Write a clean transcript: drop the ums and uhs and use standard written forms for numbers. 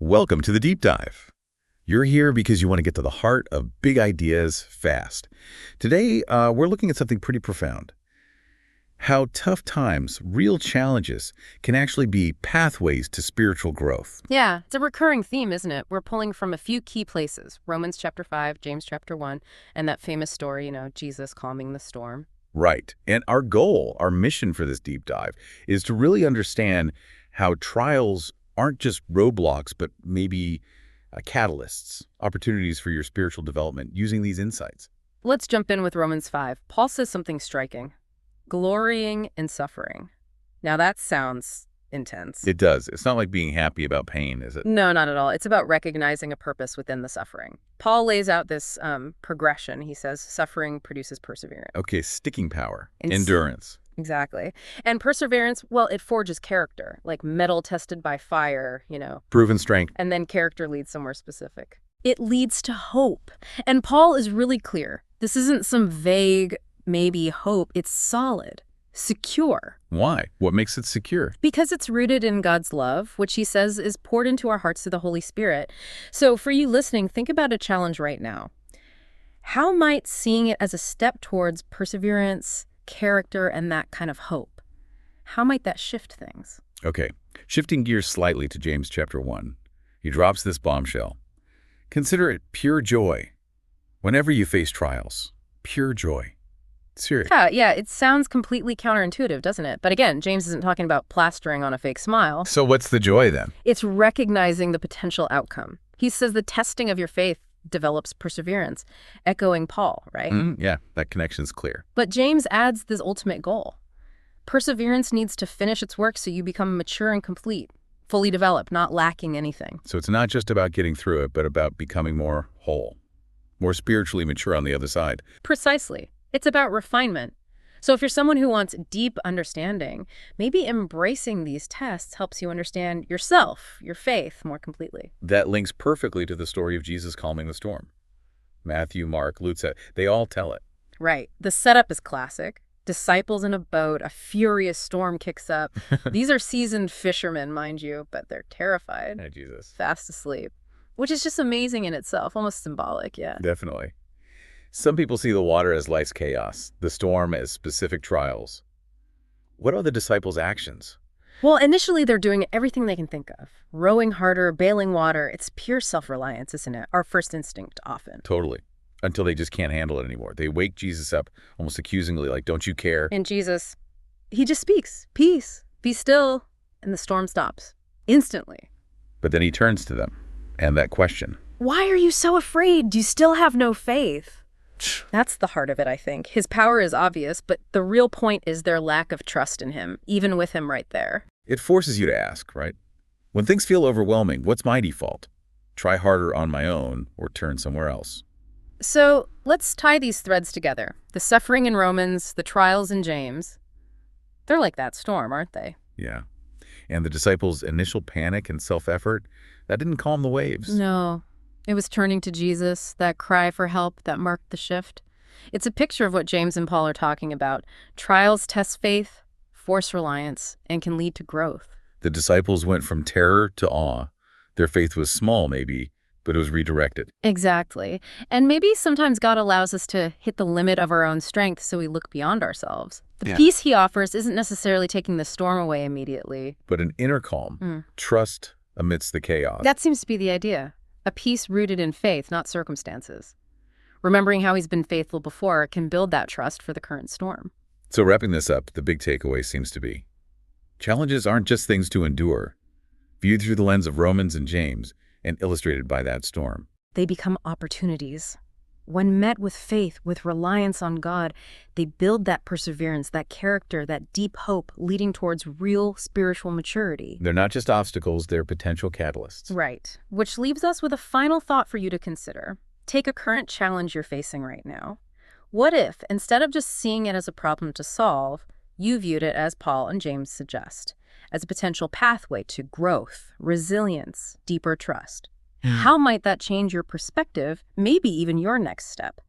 Welcome to the Deep Dive. You're here because you want to get to the heart of big ideas fast. Today, we're looking at something pretty profound. How tough times, real challenges, can actually be pathways to spiritual growth. Yeah, it's a recurring theme, isn't it? We're pulling from a few key places. Romans chapter 5, James chapter 1, and that famous story, Jesus calming the storm. Right. And our goal, our mission for this deep dive, is to really understand how trials aren't just roadblocks, but maybe catalysts, opportunities for your spiritual development using these insights. Let's jump in with Romans 5. Paul says something striking. Glorying in suffering. Now that sounds intense. It does. It's not like being happy about pain, is it? No, not at all. It's about recognizing a purpose within the suffering. Paul lays out this progression. He says suffering produces perseverance. Okay, sticking power, endurance. Exactly. And perseverance, well, it forges character, like metal tested by fire, Proven strength. And then character leads somewhere specific. It leads to hope. And Paul is really clear. This isn't some vague, maybe hope. It's solid, secure. Why? What makes it secure? Because it's rooted in God's love, which he says is poured into our hearts through the Holy Spirit. So for you listening, think about a challenge right now. How might seeing it as a step towards perseverance, character, and that kind of hope, how might that shift things? Okay, shifting gears slightly to James chapter 1, he drops this bombshell. Consider it pure joy whenever you face trials. Pure joy. Serious. Yeah, it sounds completely counterintuitive, doesn't it? But again, James isn't talking about plastering on a fake smile. So what's the joy then? It's recognizing the potential outcome. He says the testing of your faith develops perseverance, echoing Paul, right? Yeah, that connection's clear. But James adds this ultimate goal. Perseverance needs to finish its work so you become mature and complete, fully developed, not lacking anything. So it's not just about getting through it, but about becoming more whole, more spiritually mature on the other side. Precisely. It's about refinement. So if you're someone who wants deep understanding, maybe embracing these tests helps you understand yourself, your faith, more completely. That links perfectly to the story of Jesus calming the storm. Matthew, Mark, Luke, they all tell it. Right. The setup is classic. Disciples in a boat, a furious storm kicks up. These are seasoned fishermen, mind you, but they're terrified. Hey, Jesus. Fast asleep. Which is just amazing in itself, almost symbolic, yeah. Definitely. Some people see the water as life's chaos, the storm as specific trials. What are the disciples' actions? Well, initially they're doing everything they can think of. Rowing harder, bailing water. It's pure self-reliance, isn't it? Our first instinct, often. Totally. Until they just can't handle it anymore. They wake Jesus up almost accusingly, like, don't you care? And Jesus, he just speaks, peace, be still, and the storm stops. Instantly. But then he turns to them, and that question. Why are you so afraid? Do you still have no faith? That's the heart of it, I think. His power is obvious, but the real point is their lack of trust in him, even with him right there. It forces you to ask, right? When things feel overwhelming, what's my default? Try harder on my own or turn somewhere else. So let's tie these threads together. The suffering in Romans, the trials in James. They're like that storm, aren't they? Yeah. And the disciples' initial panic and self-effort, that didn't calm the waves. No. It was turning to Jesus, that cry for help that marked the shift. It's a picture of what James and Paul are talking about. Trials test faith, force reliance, and can lead to growth. The disciples went from terror to awe. Their faith was small, maybe, but it was redirected. Exactly. And maybe sometimes God allows us to hit the limit of our own strength so we look beyond ourselves. The peace he offers isn't necessarily taking the storm away immediately. But an inner calm, trust amidst the chaos. That seems to be the idea. A peace rooted in faith, not circumstances. Remembering how he's been faithful before can build that trust for the current storm. So wrapping this up, the big takeaway seems to be, challenges aren't just things to endure. Viewed through the lens of Romans and James and illustrated by that storm. They become opportunities. When met with faith, with reliance on God, they build that perseverance, that character, that deep hope leading towards real spiritual maturity. They're not just obstacles, they're potential catalysts. Right. Which leaves us with a final thought for you to consider. Take a current challenge you're facing right now. What if, instead of just seeing it as a problem to solve, you viewed it as Paul and James suggest, as a potential pathway to growth, resilience, deeper trust? How might that change your perspective, maybe even your next step?